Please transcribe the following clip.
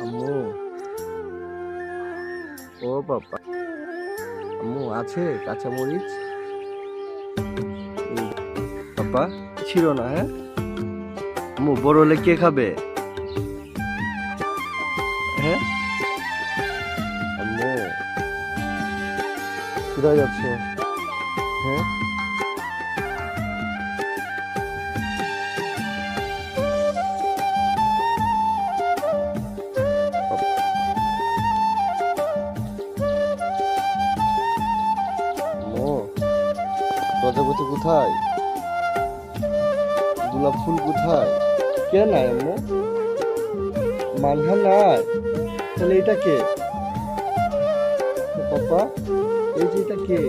আম্মু, ও বাবা, আম্মু আছে কাঁচা মরিচ? এই, বাবা ছিল না, হ্যাঁ? আম্মু বড় হলে কে খাবে? হ্যাঁ আম্মু, কোথায় যাচ্ছ? হ্যাঁ, আম্মু প্রজাপতি কোথায়? গোলাপ ফুল কোথায়? কে নাই আম্মু? মানহা নাই? তাহলে এটা কে? পাপা, এই যে এটা কে?